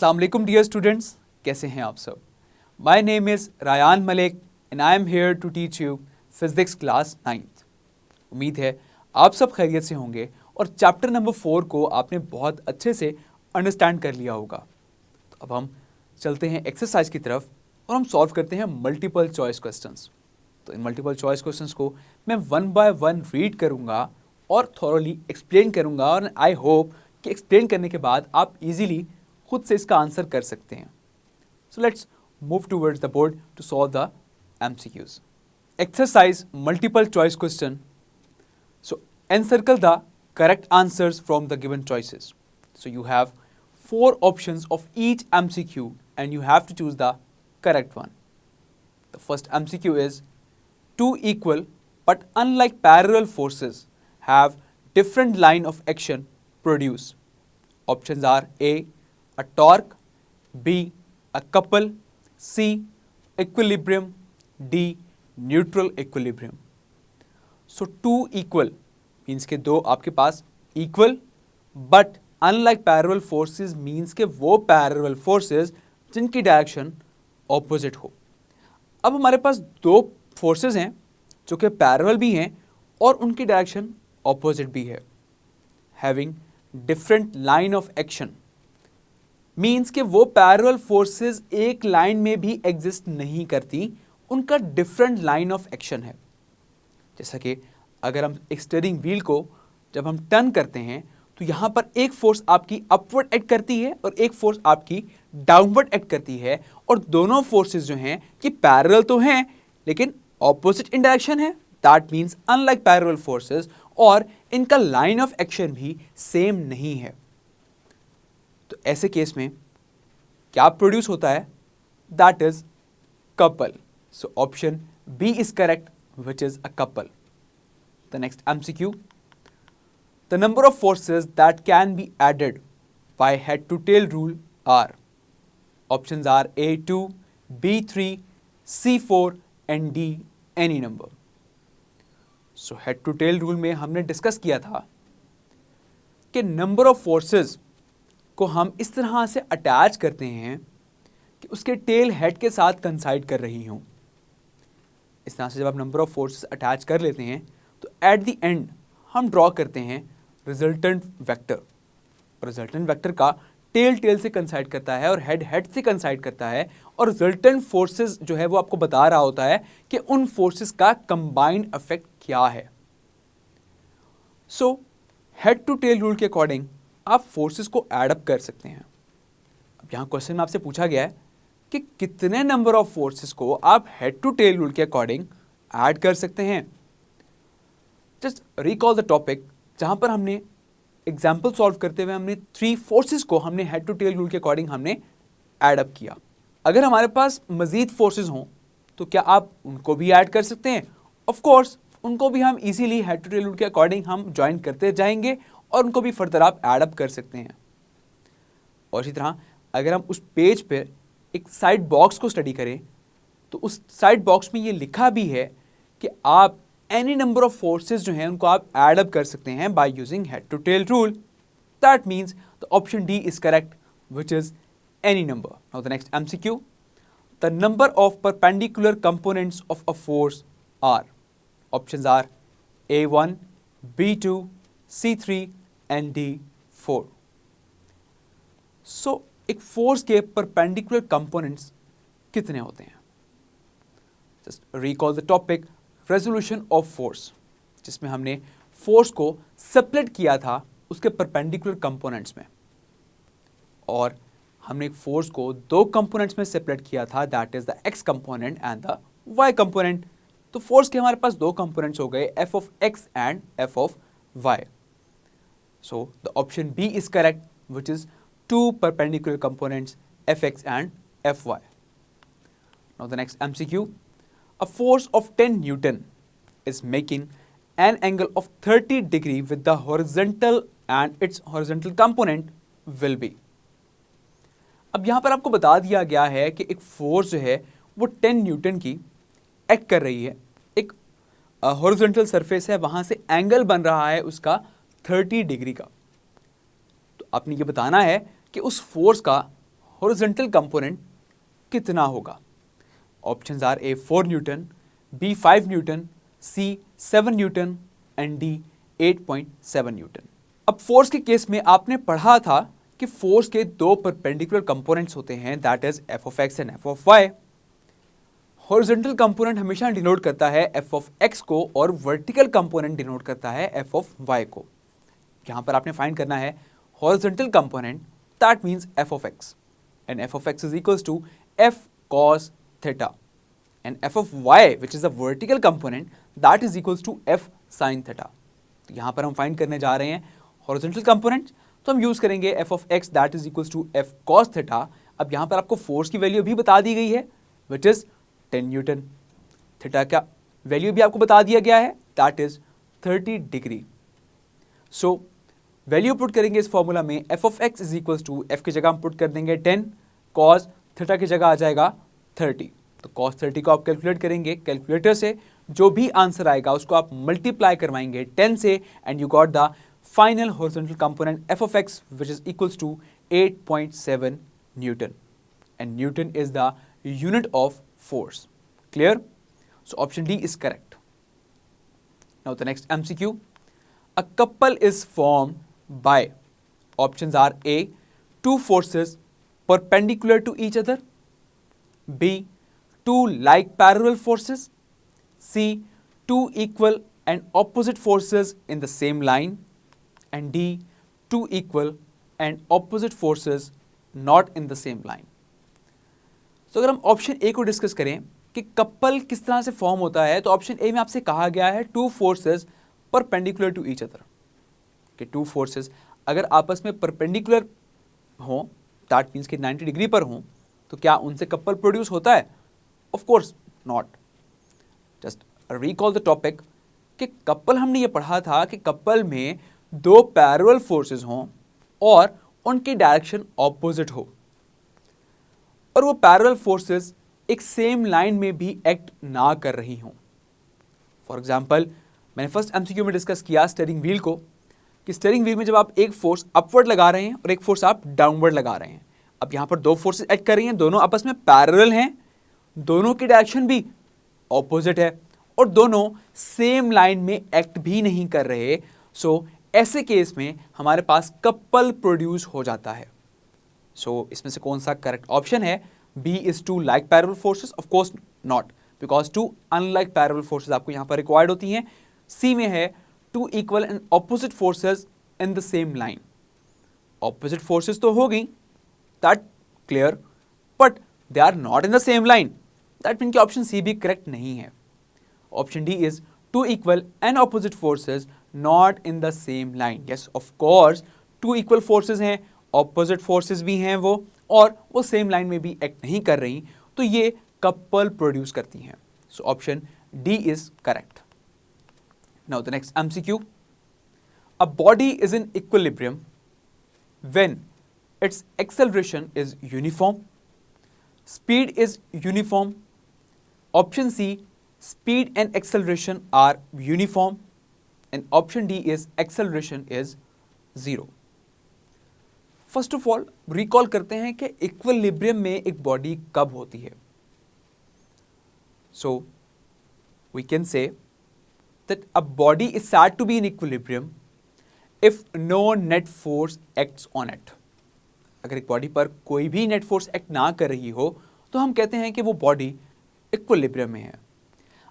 अस्सलाम वालेकुम dear students, कैसे हैं आप सब। My name is Rayan Malik and I am here to teach you physics class 9th। उम्मीद है आप सब खैरियत से होंगे और चैप्टर नंबर 4 को आपने बहुत अच्छे से अंडरस्टैंड कर लिया होगा। तो अब हम चलते हैं एक्सरसाइज की तरफ और हम सॉल्व करते हैं मल्टीपल चॉइस क्वेश्चंस। तो इन मल्टीपल चॉइस क्वेश्चंस को मैं 1 बाय 1 रीड करूंगा और थॉरोली एक्सप्लेन करूंगा और आई होप कि एक्सप्लेन करने के बाद आप इजीली खुद से इसका आंसर कर सकते हैं। So let's move towards the board to solve the MCQs. Exercise multiple choice question. So encircle the correct answers from the given choices. So you have 4 options of each MCQ and you have to choose the correct one. The first MCQ is two equal but unlike parallel forces have different line of action produce. Options are A torque, B a couple, C equilibrium, D neutral equilibrium. So two equal means के दो आपके पास equal but unlike parallel forces means के वो parallel forces जिनकी direction opposite हो। अब हमारे पास दो फोर्सेस हैं जो कि पैरेलल भी हैं और उनकी डायरेक्शन ऑपोजिट भी है। Having different line of action means के वो पैरेलल फोर्सेस एक लाइन में भी एग्जिस्ट नहीं करती, उनका डिफरेंट लाइन ऑफ एक्शन है। जैसा कि अगर हम एक स्टीयरिंग व्हील को जब हम टर्न करते हैं तो यहां पर एक फोर्स आपकी अपवर्ड एक्ट करती है और एक फोर्स आपकी डाउनवर्ड एक्ट करती है और दोनों फोर्सेस जो हैं कि पैरेलल तो हैं लेकिन ऑपोजिट इन डायरेक्शन है। That means unlike parallel forces और इनका लाइन ऑफ एक्शन भी सेम नहीं है। तो ऐसे केस में क्या प्रोड्यूस होता है? That is couple. So option B is correct, which is a couple. The next MCQ. The number of forces that can be added by head to tail rule are. Options are A2, B3, C4 and D any number. So head to tail rule में हमने discuss किया था कि number of forces को हम इस तरह से अटैच करते हैं कि उसके टेल हेड के साथ कंसाइड कर रही हूं। इस तरह से जब आप नंबर ऑफ फोर्सेस अटैच कर लेते हैं तो एट द एंड हम ड्रॉ करते हैं रिजल्टेंट वेक्टर। रिजल्टेंट वेक्टर का टेल से कंसाइड करता है और हेड से कंसाइड करता है और रिजल्टेंट फोर्सेस जो है वो आपको बता रहा होता है कि उन फोर्सेस का कंबाइंड इफेक्ट क्या है। So head to tail rule के अकॉर्डिंग आप फोर्सेस को एड अप कर सकते हैं। अब यहाँ क्वेश्चन में आपसे पूछा गया है कि कितने नंबर ऑफ फोर्सेस को आप हेड टू टेल रूल के अकॉर्डिंग ऐड कर सकते हैं। जस्ट रिकॉल द टॉपिक जहां पर हमने एग्जाम्पल सॉल्व करते हुए हमने 3 फोर्सेस को हमने हेड टू टेल रूल के अकॉर्डिंग हमने ऐड अप किया। अगर हमारे पास मजीद फोर्सेस हों तो क्या आप उनको भी ऐड कर सकते हैं? ऑफ कोर्स उनको भी हम easily head to tail rule के अकॉर्डिंग हम ज्वाइन करते जाएंगे और उनको भी फर्दर आप ऐड अप कर सकते हैं। और इसी तरह अगर हम उस पेज पे एक साइड बॉक्स को स्टडी करें तो उस साइड बॉक्स में ये लिखा भी है कि आप एनी नंबर ऑफ फोर्सेस जो हैं उनको आप ऐड अप कर सकते हैं by using head to tail rule. That means the option D is correct, which is any number. Now the next MCQ. The number of perpendicular components of a force are. Options are A1, B2, C3 and D4. So एक force के perpendicular components कितने होते हैं? Just recall the topic resolution of force, जिसमें हमने force को separate किया था उसके परपेंडिकुलर कंपोनेंट्स में और हमने एक फोर्स को 2 कंपोनेंट्स में सेपरेट किया था, that is the X component and the Y component. तो फोर्स के हमारे पास 2 कंपोनेंट्स हो गए, F of X and F of Y. So the option B is correct, which is 2 perpendicular components fx and fy. Now the next MCQ. A force of 10 Newton is making an angle of 30 degree with the horizontal and its horizontal component will be. अब यहाँ पर आपको बता दिया गया है कि एक फोर्स जो है वो 10 न्यूटन की एक्ट कर रही है। एक हॉरिजॉन्टल सरफेस है, वहाँ से एंगल बन रहा है उसका 30 डिग्री का। तो आपने ये बताना है कि उस फोर्स का हॉरिजॉन्टल कंपोनेंट कितना होगा? Options are A 4 newton, B 5 newton, C 7 newton and D 8.7 newton. अब फोर्स के केस में आपने पढ़ा था कि फोर्स के दो परपेंडिकुलर कंपोनेंट्स होते हैं, that is F of X and F of Y. Horizontal component हमेशा डिनोट करता है एफ ऑफ एक्स को और वर्टिकल कंपोनेंट डिनोट करता है एफ ऑफ वाई को। यहां पर आपने फाइंड करना है horizontal component, that means F of X, and F of X is equals to F cos theta, and f of y which is a vertical component that is equals to f sin theta। तो यहां पर हम find करने जा रहे हैं horizontal component, तो हम यूज करेंगे f of x that is equals to f cos theta। अब यहां पर आपको फोर्स की वैल्यू भी बता दी गई है which is 10 न्यूटन, थीटा का वैल्यू भी आपको बता दिया गया है that is 30 degree. So value put करेंगे इस फॉर्मूला में, f of x is equals to f की जगह हम पुट कर देंगे 10, cos थीटा की जगह आ जाएगा 30। तो cos 30 को आप कैलकुलेट करेंगे कैलकुलेटर से, जो भी आंसर आएगा उसको आप मल्टीप्लाई करवाएंगे 10 से and you got the final horizontal component f of x which is equals to 8.7 Newton, and Newton is the unit of force. Clear? So option D is correct. Now the next MCQ. A couple is formed by, options are A, two forces perpendicular to each other, B, two like parallel forces, C, two equal and opposite forces in the same line, and D, two equal and opposite forces not in the same line। तो अगर हम option A को discuss करें कि couple किस तरह से form होता है, तो ऑप्शन ए में आपसे कहा गया है two forces perpendicular to each other, कि टू फोर्सेस अगर आपस में परपेंडिकुलर हो, दैट मींस कि 90 डिग्री पर हो, तो क्या उनसे कपल प्रोड्यूस होता है? Of course not. Just recall the topic कि कपल हमने ये पढ़ा था कि कपल में दो पैरेलल फोर्सेस हों और उनकी डायरेक्शन ऑपोजिट हो, और वो पैरेलल फोर्सेस एक सेम लाइन में भी एक्ट ना कर रही हों। फॉर एग्जाम्पल, मैंने फर्स्ट एमसीक्यू में डिस्कस किया स्टीयरिंग व्हील को, कि स्टीयरिंग व्हील में जब आप एक फोर्स अपवर्ड लगा रहे हैं और एक फोर्स आप डाउनवर्ड लगा रहे हैं, अब यहां पर दो फोर्सेस एक्ट कर रही हैं, दोनों आपस में पैरेलल हैं, दोनों की डायरेक्शन भी ऑपोजिट है और दोनों सेम लाइन में एक्ट भी नहीं कर रहे। सो ऐसे केस में हमारे पास कपल प्रोड्यूस हो जाता है। सो इसमें से कौन सा करेक्ट ऑप्शन है? B is two like parallel forces, of course not, because two unlike parallel forces आपको यहां पर रिक्वायर्ड होती हैं। सी में है two equal and opposite forces in the same line. Opposite forces तो हो गई, that clear, but they are not in the same line, that mean कि ऑप्शन सी भी करेक्ट नहीं है। Option D is two equal and opposite forces not in the same line. Yes, of course two equal forces हैं, opposite forces भी हैं वो, और वो सेम लाइन में भी एक्ट नहीं कर रही, तो ये कपल प्रोड्यूस करती हैं। So option D is correct. Now the next MCQ. A body is in equilibrium when its acceleration is uniform, speed is uniform, option C speed and acceleration are uniform, and option D is acceleration is zero. First of all recall करते हैं कि equilibrium में एक body कब होती है। So we can say that a body is said to be in equilibrium if no net force acts on it. अगर एक बॉडी पर कोई भी नेट फोर्स एक्ट ना कर रही हो तो हम कहते हैं कि वो बॉडी इक्विलिब्रियम में है।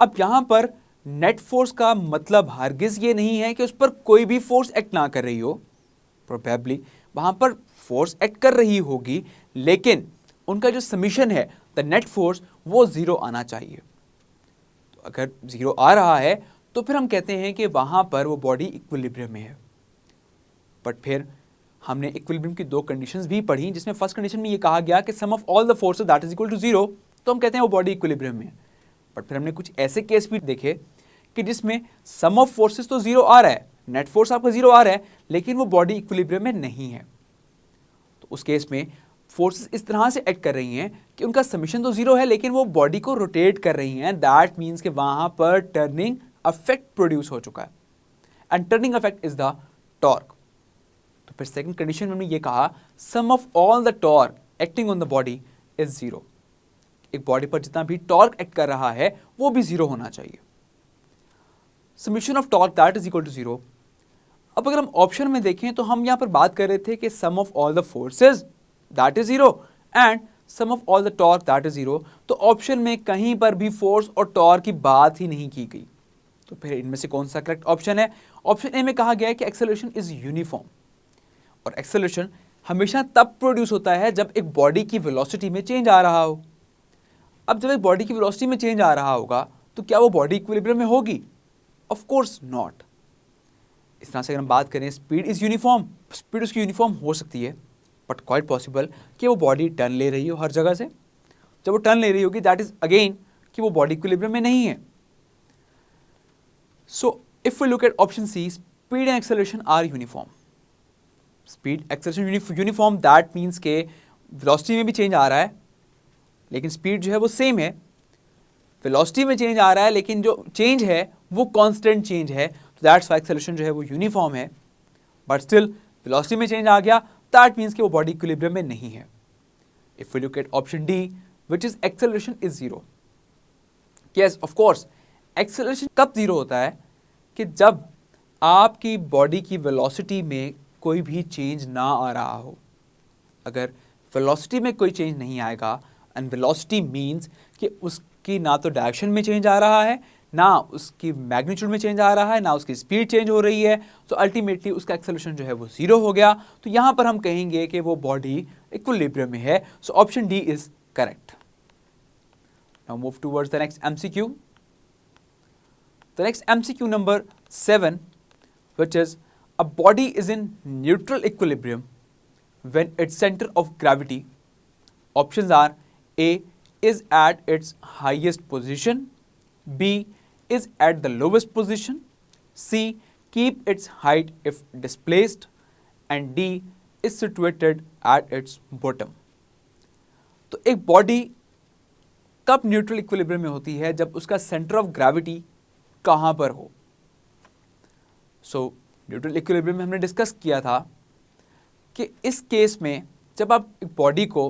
अब यहां पर नेट फोर्स का मतलब हरगिज ये नहीं है कि उस पर कोई भी फोर्स एक्ट ना कर रही हो, प्रोबेबली वहां पर फोर्स एक्ट कर रही होगी, लेकिन उनका जो समीशन है द नेट फोर्स वो जीरो आना चाहिए। तो अगर जीरो आ रहा है तो फिर हम कहते हैं कि वहां पर वो बॉडी इक्विलिब्रियम में है। बट फिर हमने इक्विलिब्रियम की दो कंडीशंस भी पढ़ी, जिसमें फर्स्ट कंडीशन में ये कहा गया कि sum of all the forces that is equal to zero, तो हम कहते हैं वो बॉडी इक्विलिब्रियम में है। बट फिर हमने कुछ ऐसे केस भी देखे कि जिसमें सम ऑफ फोर्सेस तो जीरो आ रहा है, नेट फोर्स आपका जीरो आ रहा है, लेकिन वो बॉडी इक्विलिब्रियम में नहीं है। तो उस केस में फोर्सेस इस तरह से एक्ट कर रही हैं कि उनका समीशन तो जीरो है, लेकिन वो बॉडी को रोटेट कर रही हैं। दैट मीन्स कि वहां पर टर्निंग अफेक्ट प्रोड्यूस हो चुका है, and turning effect is the torque. तो फिर सेकंड कंडीशन में हमने ये कहा sum of all the torque acting on the body is 0। एक बॉडी पर जितना भी टॉर्क एक्ट कर रहा है वो भी 0 होना चाहिए। Summation of torque that is equal to 0। अब अगर हम ऑप्शन में देखें तो हम यहां पर बात कर रहे थे कि sum of all the forces that is 0 and sum of all the torque that is 0। तो ऑप्शन में कहीं पर भी फोर्स और टॉर्क की बात ही नहीं की गई। तो फिर इनमें से कौन सा करेक्ट ऑप्शन है? ऑप्शन ए में कहा गया है कि एक्सेलरेशन इज यूनिफॉर्म, और एक्सेलरेशन हमेशा तब प्रोड्यूस होता है जब एक बॉडी की वेलोसिटी में चेंज आ रहा हो। अब जब एक बॉडी की वेलोसिटी में चेंज आ रहा होगा तो क्या वो बॉडी इक्विलिब्रियम में होगी? Of course not. इस तरह से अगर हम बात करें स्पीड इज यूनिफॉर्म, स्पीड उसकी यूनिफॉर्म हो सकती है बट क्वाइट पॉसिबल कि वो बॉडी टर्न ले रही हो हर जगह से। जब वो टर्न ले रही होगी दैट इज अगेन कि वो बॉडी इक्विलिब्रियम में नहीं है। So if we look at option C, speed and acceleration are uniform. Speed acceleration uniform that means के वेलोसिटी में भी चेंज आ रहा है लेकिन स्पीड जो है वो सेम है। वेलोसिटी में चेंज आ रहा है लेकिन जो चेंज है वो कांस्टेंट चेंज है, तो दैट्स व्हाई एक्सेलरेशन जो है वो यूनिफॉर्म है। बट स्टिल वेलोसिटी में चेंज आ गया दैट मीन्स कि वो बॉडी इक्विलिब्रियम में नहीं है। If we look at option D which is acceleration is 0, yes of course acceleration कब 0 होता है? कि जब आपकी बॉडी की वेलोसिटी में कोई भी चेंज ना आ रहा हो। अगर वेलोसिटी में कोई चेंज नहीं आएगा, एंड वेलोसिटी मीन्स कि उसकी ना तो डायरेक्शन में चेंज आ रहा है, ना उसकी मैग्नीट्यूड में चेंज आ रहा है, ना उसकी स्पीड चेंज हो रही है, तो अल्टीमेटली उसका एक्सेलरेशन जो है वो 0 हो गया। तो यहाँ पर हम कहेंगे कि वो बॉडी इक्विलिब्रियम में है। सो option D is correct. Now move towards the next MCQ. The next MCQ number 7, which is a body is in neutral equilibrium when its center of gravity, options are A is at its highest position, B is at the lowest position, C keep its height if displaced, and D is situated at its bottom. तो एक body कब neutral equilibrium में होती है? जब उसका centre of gravity कहाँ पर हो। सो न्यूट्रल इक्विलिब्रियम में हमने डिस्कस किया था कि इस केस में जब आप एक बॉडी को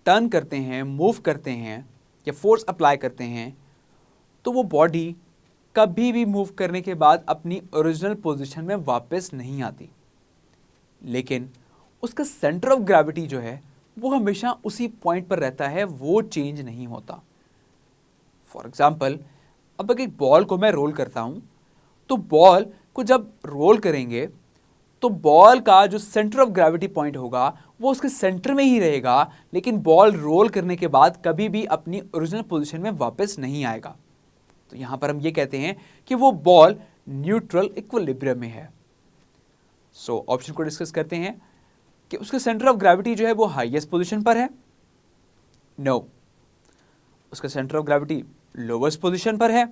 टर्न करते हैं, मूव करते हैं या फोर्स अप्लाई करते हैं, तो वो बॉडी कभी भी मूव करने के बाद अपनी ओरिजिनल पोजीशन में वापस नहीं आती, लेकिन उसका सेंटर ऑफ ग्रेविटी जो है वो हमेशा उसी पॉइंट पर रहता है, वो चेंज नहीं होता। फॉर एग्जाम्पल, अब अगर एक बॉल को मैं रोल करता हूँ तो बॉल को जब रोल करेंगे तो बॉल का जो सेंटर ऑफ ग्रेविटी पॉइंट होगा वो उसके सेंटर में ही रहेगा, लेकिन बॉल रोल करने के बाद कभी भी अपनी ओरिजिनल पोजीशन में वापस नहीं आएगा। तो यहां पर हम ये कहते हैं कि वो बॉल न्यूट्रल इक्विलिब्रियम में है। सो ऑप्शन को डिस्कस करते हैं कि उसका सेंटर ऑफ ग्रेविटी जो है वो हाईएस्ट पोजीशन पर है। नो, उसका centre of gravity lowest position पर है।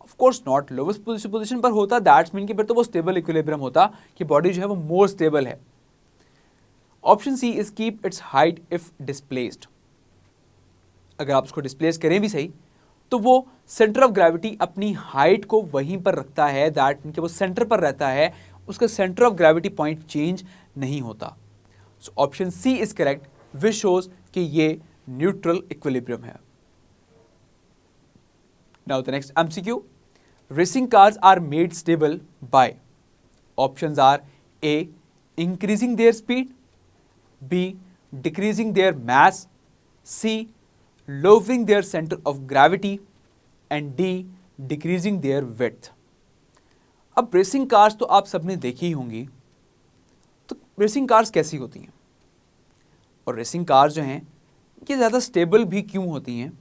Of course not, lowest position पर होता दैट्स मीन कि फिर तो वो स्टेबल इक्विलिब्रियम होता कि बॉडी जो है वो मोर स्टेबल है। Option C is keep its height if displaced. अगर आप उसको डिस्प्लेस करें भी सही तो वो सेंटर ऑफ ग्रेविटी अपनी हाइट को वहीं पर रखता है, दैट मीन कि वो सेंटर पर रहता है, उसका centre of gravity point change नहीं होता। So option C is correct which shows कि ये न्यूट्रल इक्विलिब्रियम है। Now the next MCQ, racing cars are made stable by, options are A increasing their speed, B decreasing their mass, C lowering their center of gravity, and D decreasing their width. अब racing cars तो आप सबने देखी ही होंगी, तो racing cars कैसी होती हैं और रेसिंग कार्स जो हैं ये ज़्यादा स्टेबल भी क्यों होती हैं?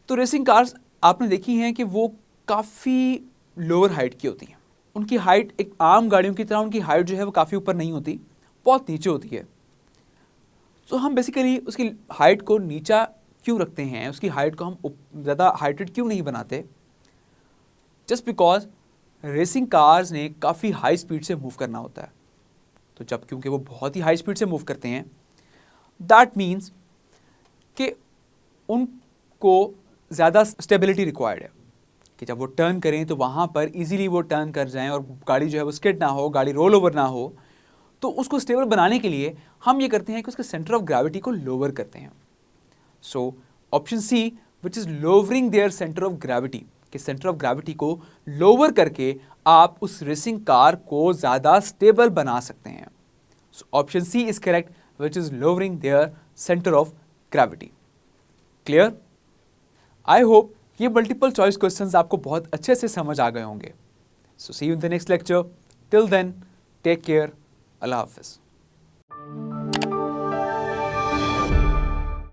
तो रेसिंग कार्स आपने देखी हैं कि वो काफ़ी लोअर हाइट की होती हैं। उनकी हाइट एक आम गाड़ियों की तरह उनकी हाइट जो है वो काफ़ी ऊपर नहीं होती, बहुत नीचे होती है। तो हम बेसिकली उसकी हाइट को नीचा क्यों रखते हैं, उसकी हाइट को हम ज़्यादा हाइटेड क्यों नहीं बनाते? जस्ट बिकॉज रेसिंग कार्स ने काफ़ी हाई स्पीड से मूव करना होता है। तो जब क्योंकि वो बहुत ही हाई स्पीड से मूव करते हैं, दैट मीन्स कि उनको ज़्यादा स्टेबिलिटी रिक्वायर्ड है कि जब वो टर्न करें तो वहाँ पर इजीली वो टर्न कर जाएं और गाड़ी जो है वो स्किड ना हो, गाड़ी रोल ओवर ना हो। तो उसको स्टेबल बनाने के लिए हम ये करते हैं कि उसके सेंटर ऑफ ग्रेविटी को लोअर करते हैं। So option C which is lowering their centre of gravity, कि सेंटर ऑफ ग्रेविटी को लोअर करके आप उस रेसिंग कार को ज़्यादा स्टेबल बना सकते हैं। So option C is correct, which is lowering their centre of gravity. Clear? I hope ये मल्टीपल चॉइस क्वेश्चंस आपको बहुत अच्छे से समझ आ गए होंगे। So see you in the next lecture. Till then take care. अल्लाह हाफिज़।